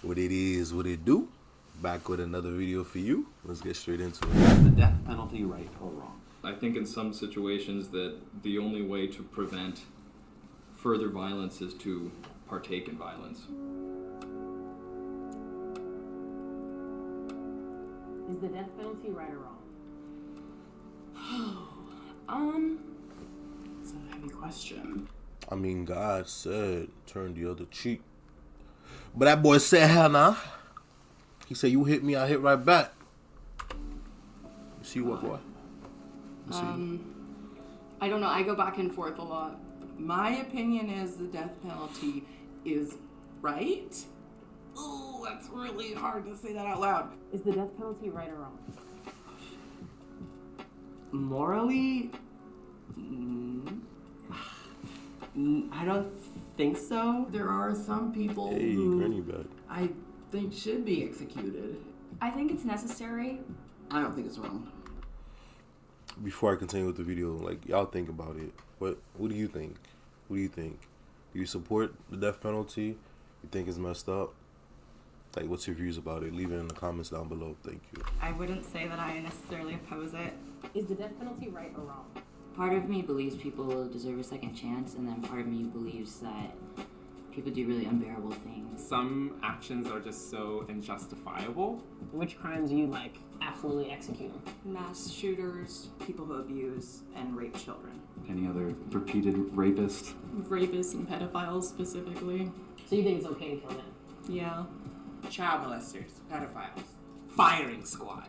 What it is, what it do. Back with another video for you. Let's get straight into it. Is the death penalty right or wrong? I think in some situations that the only way to prevent further violence is to partake in violence. Is the death penalty right or wrong? It's a heavy question. I mean, God said, turn the other cheek. But that boy said, hell nah. He said, you hit me, I hit right back. You see what, boy? You see? I don't know. I go back and forth a lot. My opinion is the death penalty is right. Oh, that's really hard to say that out loud. Is the death penalty right or wrong? Morally, I don't think so. There are some people Hey, who granny back. I think should be executed. I think it's necessary. I don't think it's wrong. Before I continue with the video, like, y'all think about it. What do you think? What do you think? Do you support the death penalty? You think it's messed up? Like, what's your views about it? Leave it in the comments down below. Thank you. I wouldn't say that I necessarily oppose it. Is the death penalty right or wrong? Part of me believes people deserve a second chance, and then part of me believes that people do really unbearable things. Some actions are just so unjustifiable. Which crimes do you like absolutely execute? Mass shooters, people who abuse and rape children. Any other repeated rapist? Rapists and pedophiles specifically. So you think it's okay to kill them? Yeah. Child molesters, pedophiles, firing squad.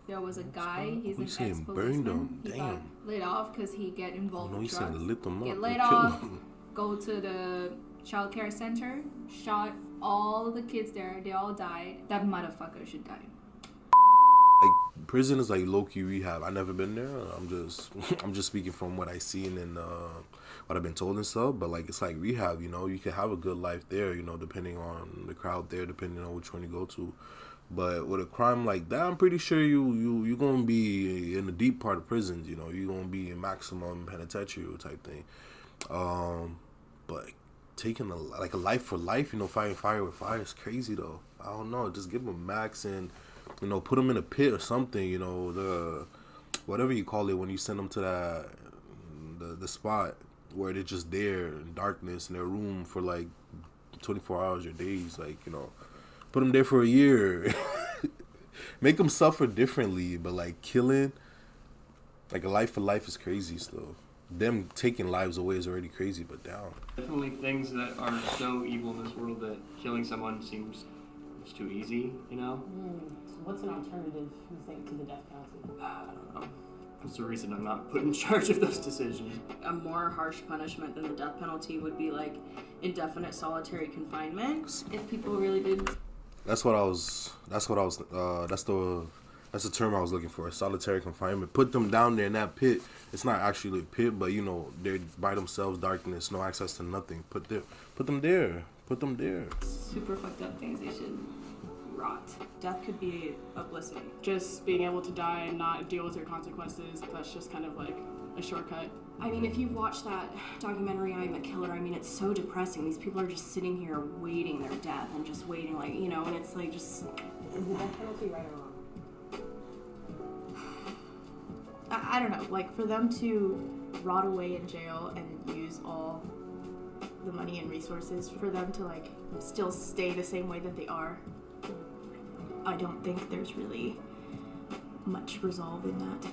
There was a guy, he's We an saying ex-policeman. burn them? He got Damn. laid off because he get Oh involved no, with he drugs. said lit them up. Get and laid kill off, them. go to the child care center, shot all the kids there, they all died. That motherfucker should die. Like, prison is like low-key rehab. I never been there. I'm just speaking from what I seen and what I've been told and stuff. But like, it's like rehab. You know, you can have a good life there. You know, depending on the crowd there, depending on which one you go to. But with a crime like that, I'm pretty sure you gonna be in the deep part of prisons. You know, you're gonna be in maximum penitentiary type thing. But taking a life for life, you know, fighting fire with fire is crazy though. I don't know. Just give them max and, you know, put them in a pit or something. You know, the whatever you call it when you send them to that the spot where they're just there in darkness in their room for like 24 hours or days. Like, you know, put them there for a year. Make them suffer differently, but like killing, like a life for life is crazy still. Them taking lives away is already crazy, but down. Definitely things that are so evil in this world that killing someone seems too easy, you know? So what's an alternative, you think, to the death penalty? I don't know. That's the reason I'm not put in charge of those decisions. A more harsh punishment than the death penalty would be like indefinite solitary confinement. If people really did. That's the term I was looking for. Solitary confinement. Put them down there in that pit. It's not actually a pit, but you know, they're by themselves, darkness, no access to nothing. Put them there. Put them there. Super fucked up things they should rot. Death could be publicity. Just being able to die and not deal with your consequences, that's just kind of like a shortcut. I mean, if you've watched that documentary, I'm a Killer, I mean, it's so depressing. These people are just sitting here waiting their death and just waiting, like, you know, and it's like just... Is the death penalty right or wrong? I don't know, like, for them to rot away in jail and use all the money and resources for them to, like, still stay the same way that they are, I don't think there's really much resolve in that.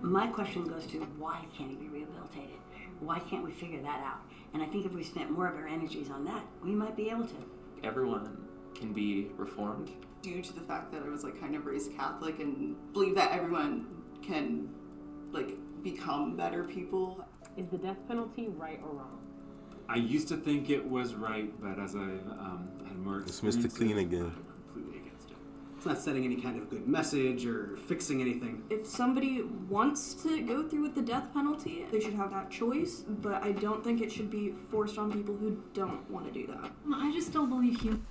My question goes to why can't he be rehabilitated? Why can't we figure that out? And I think if we spent more of our energies on that, we might be able to. Everyone can be reformed. Due to the fact that I was, like, kind of raised Catholic and believe that everyone can, like, become better people. Is the death penalty right or wrong? I used to think it was right, but as I've had more It's Mr. Clean again. I'm completely against it. It's not sending any kind of good message or fixing anything. If somebody wants to go through with the death penalty, they should have that choice, but I don't think it should be forced on people who don't want to do that. I just don't believe you.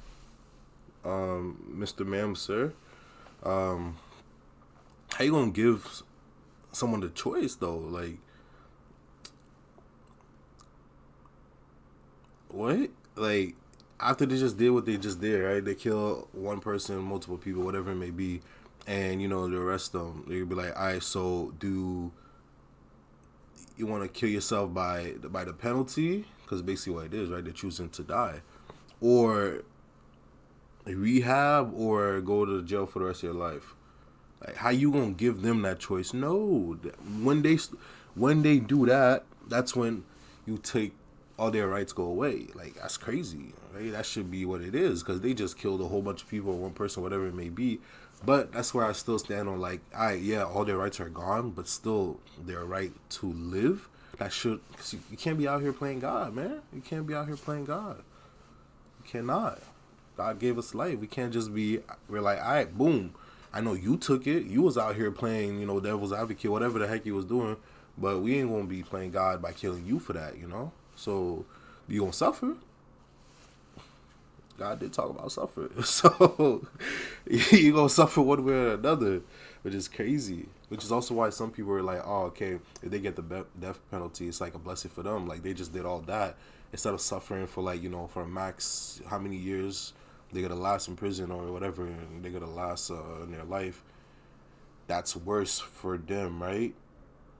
Mr. Ma'am, sir, how you gonna give someone the choice though? Like, what? Like, after they just did what they just did, right? They kill one person, multiple people, whatever it may be, and you know the rest of them. They'd be like, all right, so do you want to kill yourself by the penalty? Because basically what it is, right? They're choosing to die, or rehab, or go to jail for the rest of your life. Like, how you gonna give them that choice? No, when they do that, that's when you take all their rights go away. Like, that's crazy, right? That should be what it is, because they just killed a whole bunch of people, or one person, whatever it may be. But that's where I still stand on, like, yeah, all their rights are gone, but still their right to live. That should, cause you can't be out here playing God, man. You can't be out here playing God. You cannot. God gave us life. We can't just be, we're like, all right, boom. I know you took it. You was out here playing, devil's advocate, whatever the heck you was doing. But we ain't going to be playing God by killing you for that, So, you going to suffer. God did talk about suffering. So, you going to suffer one way or another, which is crazy. Which is also why some people are like, oh, okay, if they get the death penalty, it's like a blessing for them. Like, they just did all that. Instead of suffering for, like, for max how many years they're going to last in prison or whatever, and they're going to last in their life. That's worse for them, right?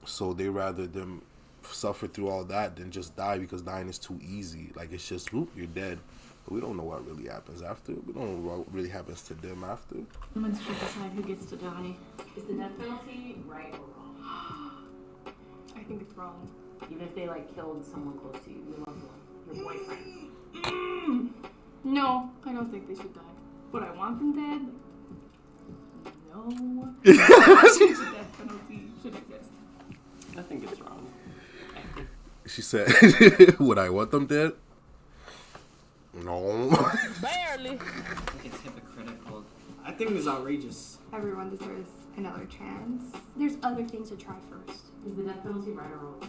So they rather them suffer through all that than just die, because dying is too easy. Like, it's just, whoop, you're dead. But we don't know what really happens after. We don't know what really happens to them after. Humans should decide who gets to die. Is the death penalty right or wrong? I think it's wrong. Even if they like killed someone close to you, your loved one, your boyfriend. No, I don't think they should die. Would I want them dead? No. The death penalty should exist. I think it's wrong. She said, would I want them dead? No. Barely. I think it's hypocritical. I think it's outrageous. Everyone deserves another chance. There's other things to try first. Is the death penalty right or wrong?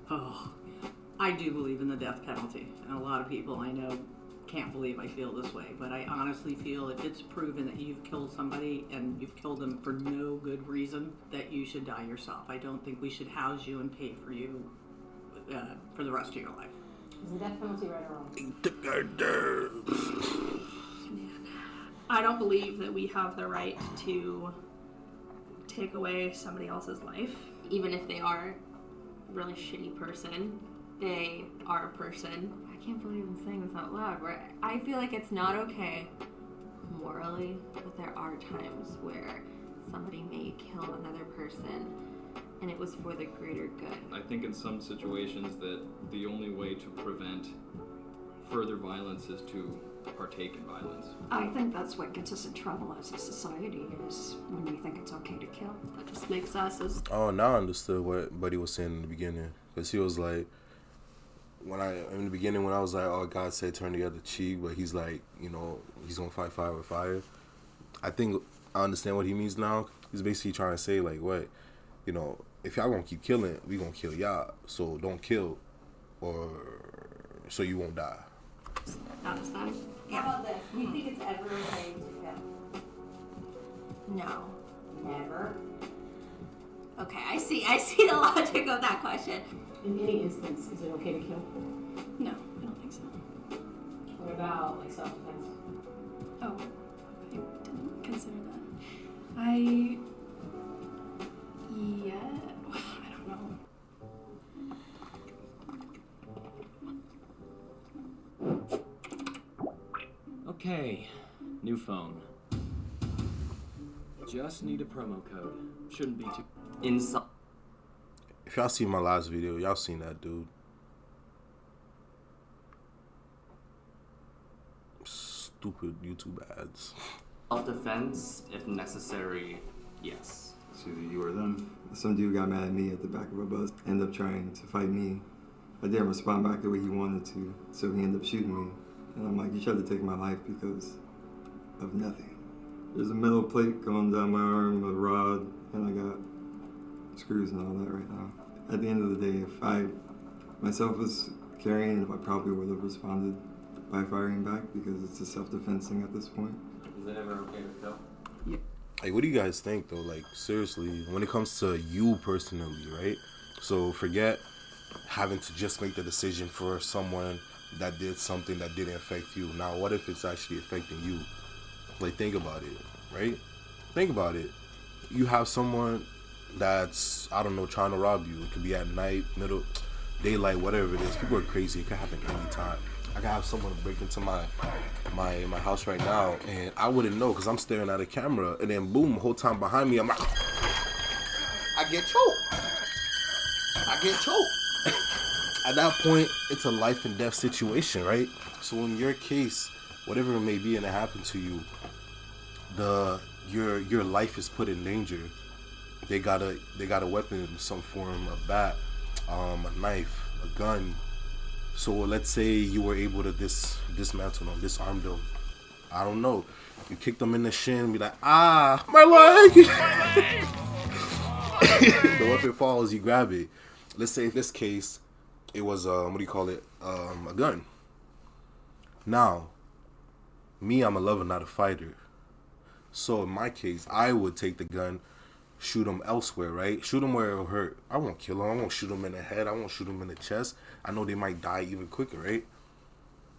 Oh, I do believe in the death penalty. And a lot of people I know can't believe I feel this way. But I honestly feel if it's proven that you've killed somebody and you've killed them for no good reason, that you should die yourself. I don't think we should house you and pay for you for the rest of your life. Is the death penalty right or wrong? I don't believe that we have the right to take away somebody else's life. Even if they are a really shitty person, they are a person. I can't believe I'm saying this out loud. Where I feel like it's not okay morally, but there are times where somebody may kill another person and it was for the greater good. I think in some situations that the only way to prevent further violence is to partake in violence. I think that's what gets us in trouble as a society, is when we think it's okay to kill. That just makes us as... Oh, now I understood what Buddy was saying in the beginning. Because he was like, in the beginning when I was like, oh, God said turn the other cheek, but he's like, he's going to fight fire with fire. I think I understand what he means now. He's basically trying to say, like, what, if y'all gonna keep killing, we gonna kill y'all. So don't kill, or so you won't die. Understand? Yeah. How about this? Do you think it's ever okay to kill? No. Never. Okay, I see the logic of that question. In any instance, is it okay to kill? No, I don't think so. What about like self-defense? Oh, I didn't consider that. Yeah, I don't know. Okay, new phone. Just need a promo code. Shouldn't be too... If y'all seen my last video, y'all seen that dude. Stupid YouTube ads. Self-defense, if necessary, yes. It's either you or them. Some dude got mad at me at the back of a bus, ended up trying to fight me. I didn't respond back the way he wanted to, so he ended up shooting me. And I'm like, you tried to take my life because of nothing. There's a metal plate going down my arm, a rod, and I got screws and all that right now. At the end of the day, if I myself was carrying it, I probably would have responded by firing back because it's a self-defense thing at this point. Is it ever okay to kill? Yeah. Like, what do you guys think, though? Like, seriously, when it comes to you personally, right? So forget having to just make the decision for someone that did something that didn't affect you. Now, what if it's actually affecting you? Like, think about it, right? Think about it. You have someone that's, I don't know, trying to rob you. It could be at night, middle, daylight, whatever it is. People are crazy. It can happen anytime. I can have someone break into my house right now, and I wouldn't know because I'm staring at a camera, and then boom, the whole time behind me, I'm like, I get choked. At that point, it's a life and death situation, right? So in your case, whatever it may be, and it happened to you, your life is put in danger. They got a weapon, some form, a bat, a knife, a gun. So let's say you were able to dismantle them, disarm them. I don't know. You kick them in the shin and be like, ah, my leg! The weapon falls, you grab it. Let's say in this case, it was, a gun. Now, me, I'm a lover, not a fighter. So in my case, I would take the gun, shoot them elsewhere, right? Shoot them where it'll hurt. I won't kill them. I won't shoot them in the head. I won't shoot them in the chest. I know they might die even quicker, right?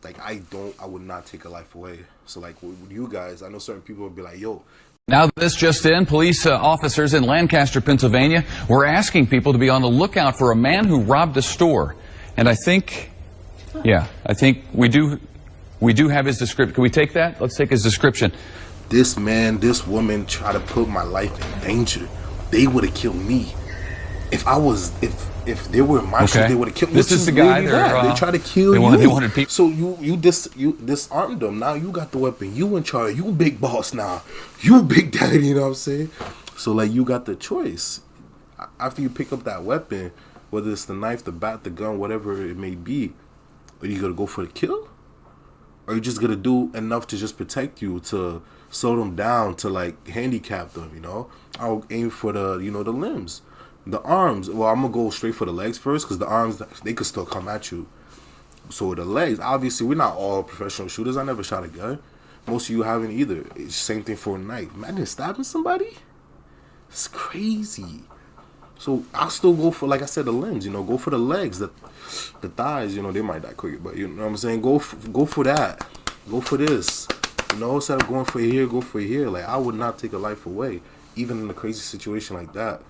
Like, I would not take a life away. So, like, with you guys, I know certain people would be like, yo. Now, this just in, police officers in Lancaster, Pennsylvania, were asking people to be on the lookout for a man who robbed a store. And I think we do have his description. Can we take that? Let's take his description. This man, this woman tried to put my life in danger. They would have killed me. If they were in my shoes, they would have killed me. This is the guy. They tried to kill you. They wanted people. So you disarmed them. Now you got the weapon. You in charge. You big boss now. You big daddy. You know what I'm saying? So like you got the choice. After you pick up that weapon, whether it's the knife, the bat, the gun, whatever it may be, are you gonna go for the kill? Or are you just gonna do enough to just protect you, to slow them down, to like handicap them, you know? I'll aim for the, the limbs. The arms, well, I'm gonna go straight for the legs first, because the arms, they could still come at you. So the legs, obviously, we're not all professional shooters. I never shot a gun. Most of you haven't either. It's same thing for a knife. Imagine stabbing somebody. It's crazy. So I'll still go for, like I said, the limbs. Go for the legs, the thighs. They might die quicker, but you know what I'm saying. Go for that. Go for this. Instead of going for here, go for here. Like I would not take a life away, even in a crazy situation like that.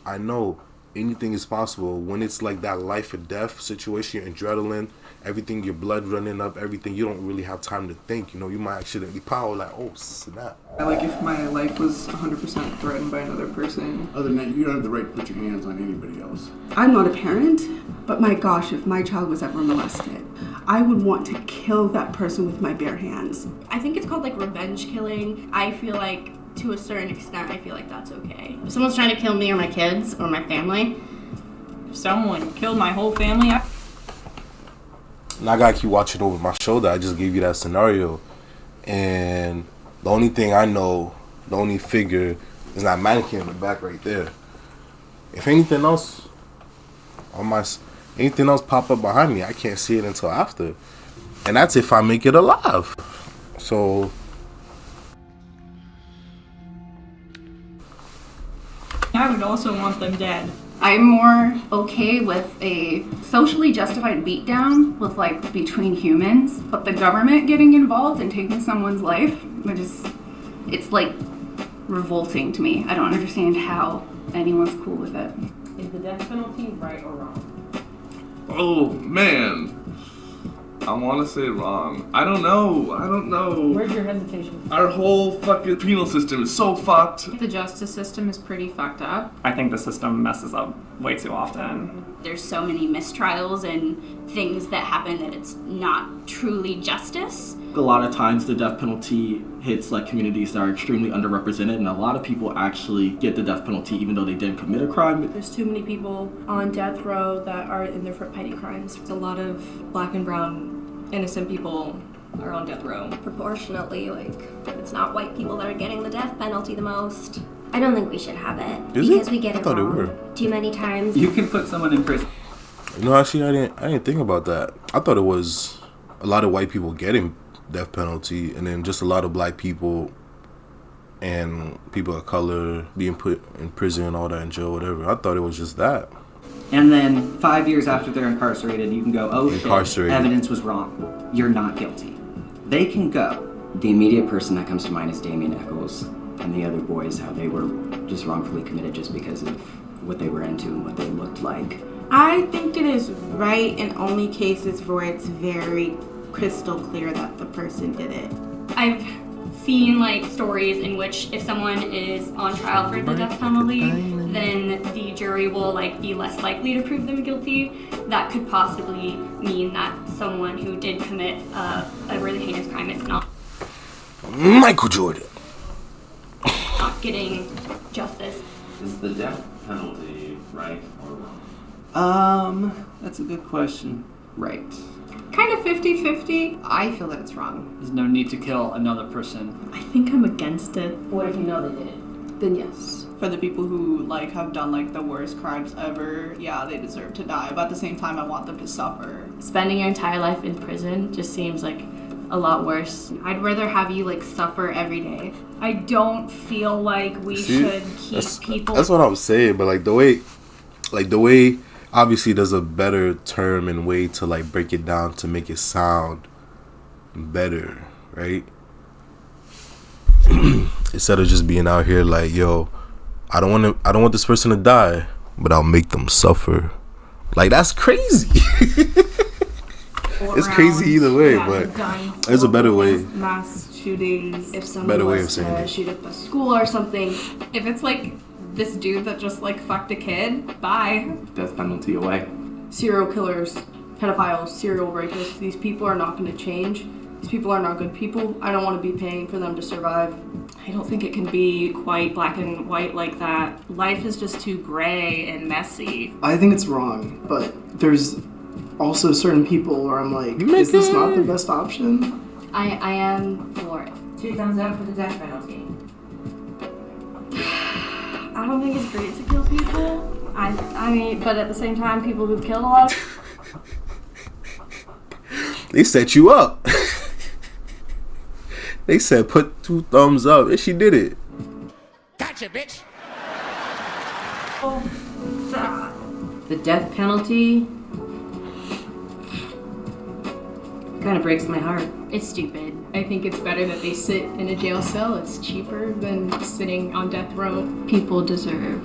I know anything is possible when it's like that life or death situation. Your adrenaline, everything, your blood running up, everything. You don't really have time to think. You might accidentally power like, oh snap. Like if my life was 100% threatened by another person. Other than that, you don't have the right to put your hands on anybody else. I'm not a parent, but my gosh, if my child was ever molested, I would want to kill that person with my bare hands. I think it's called like revenge killing. I feel like to a certain extent, I feel like that's okay. If someone's trying to kill me or my kids or my family, if someone killed my whole family, and I gotta keep watching over my shoulder. I just gave you that scenario, and the only thing I know, the only figure is that mannequin in the back right there. If anything else pop up behind me, I can't see it until after, and that's if I make it alive. So I would also want them dead. I'm more okay with a socially justified beatdown with like between humans, but the government getting involved and taking someone's life, it's like revolting to me. I don't understand how anyone's cool with it. Is the death penalty right or wrong? Oh man, I want to say wrong. I don't know. Where's your hesitation? Our whole fucking penal system is so fucked. The justice system is pretty fucked up. I think the system messes up way too often. There's so many mistrials and things that happen that it's not truly justice. A lot of times the death penalty hits like communities that are extremely underrepresented, and a lot of people actually get the death penalty even though they didn't commit a crime. There's too many people on death row that are in there for petty crimes. A lot of black and brown innocent people are on death row. Proportionately, it's not white people that are getting the death penalty the most. I don't think we should have it because we get it wrong too many times. You can put someone in prison. Actually, I didn't think about that. I thought it was a lot of white people getting death penalty, and then just a lot of black people and people of color being put in prison and all that, in jail, whatever. I thought it was just that. And then 5 years after they're incarcerated, you can go, oh shit, evidence was wrong. You're not guilty. They can go. The immediate person that comes to mind is Damien Eccles and the other boys, how they were just wrongfully committed just because of what they were into and what they looked like. I think it is right in only cases where it's very crystal clear that the person did it. I've seen like stories in which if someone is on trial for the death penalty, then the jury will like be less likely to prove them guilty. That could possibly mean that someone who did commit a really heinous crime is not Michael Jordan. not getting justice. Is the death penalty right or wrong? That's a good question. Right. Kind of 50-50. I feel that it's wrong. There's no need to kill another person. I think I'm against it. What if you know they did it? Then yes. For the people who like have done like the worst crimes ever, yeah, they deserve to die. But at the same time, I want them to suffer. Spending your entire life in prison just seems like a lot worse. I'd rather have you like suffer every day. I don't feel like we should keep people. That's what I'm saying, but like the way, obviously there's a better term and way to like break it down to make it sound better, right? Instead of just being out here like, yo, I don't want this person to die, but I'll make them suffer. Like, that's crazy. It's crazy either way, but there's a better way. Mass shootings. If someone Better way of was saying to it. shoot up a school or something. If it's like this dude that just like fucked a kid, bye. Death penalty away. Serial killers, pedophiles, serial rapists. These people are not going to change. These people are not good people. I don't want to be paying for them to survive. I don't think it can be quite black and white like that. Life is just too gray and messy. I think it's wrong, but there's also certain people where I'm like, is this not the best option? I am for it. 2 thumbs up for the death penalty. I don't think it's great to kill people. I mean, but at the same time, people who've killed a lot of They set you up. They said put 2 thumbs up, and she did it. Gotcha, bitch. The death penalty kind of breaks my heart. It's stupid. I think it's better that they sit in a jail cell. It's cheaper than sitting on death row. People deserve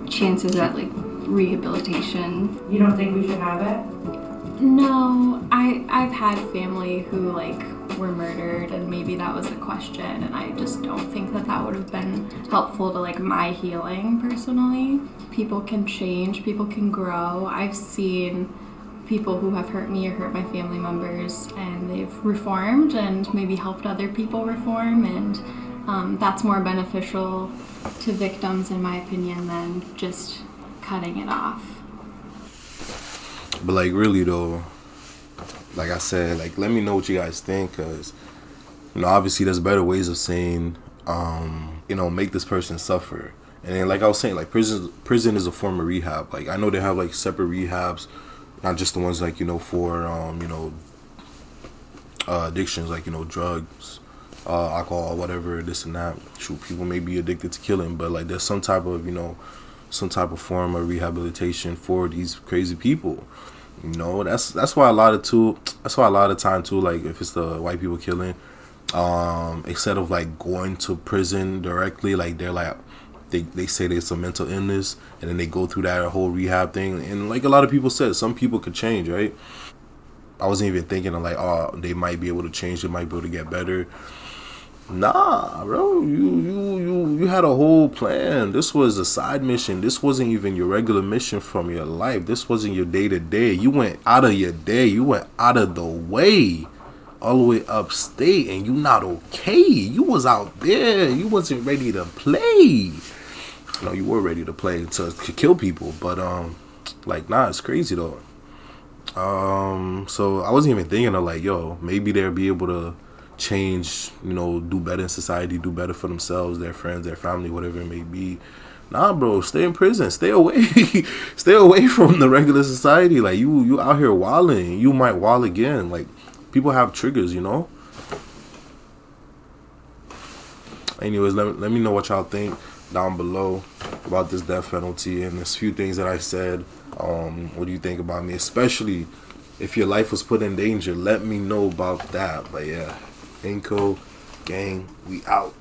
chances at like rehabilitation. You don't think we should have it? No, I've had family who like were murdered, and maybe that was a question, and I just don't think that would have been helpful to like my healing personally. People can change, people can grow. I've seen people who have hurt me or hurt my family members, and they've reformed and maybe helped other people reform, and that's more beneficial to victims in my opinion than just cutting it off. But like really though, like I said, like let me know what you guys think, because you know obviously there's better ways of saying you know, make this person suffer. And then like I was saying, like prison is a form of rehab. Like I know they have like separate rehabs, not just the ones like, you know, for you know, addictions, like, you know, drugs, alcohol, whatever, this and that. Shoot, people may be addicted to killing, but like there's some type of, you know, some type of form of rehabilitation for these crazy people. You know, that's why a lot of time too, like if it's the white people killing, instead of like going to prison directly, like they're like they say there's a mental illness, and then they go through that whole rehab thing. And like a lot of people said, some people could change, right? I wasn't even thinking of like, oh, they might be able to change, they might be able to get better. Nah, bro, you had a whole plan. This was a side mission. This wasn't even your regular mission from your life. This wasn't your day-to-day. You went out of your day. You went out of the way, all the way upstate, and you not okay. You was out there. You wasn't ready to play. No, you were ready to play to kill people, but like, nah, it's crazy though. So I wasn't even thinking of like, yo, maybe they'll be able to change, you know, do better in society, do better for themselves, their friends, their family, whatever it may be. Nah, bro, stay in prison, stay away. Stay away from the regular society. Like you out here wilding, you might wild again. Like people have triggers, you know. Anyways, let me know what y'all think down below about this death penalty and this few things that I said. What do you think about me? Especially if your life was put in danger, let me know about that. But yeah, Inco gang, we out.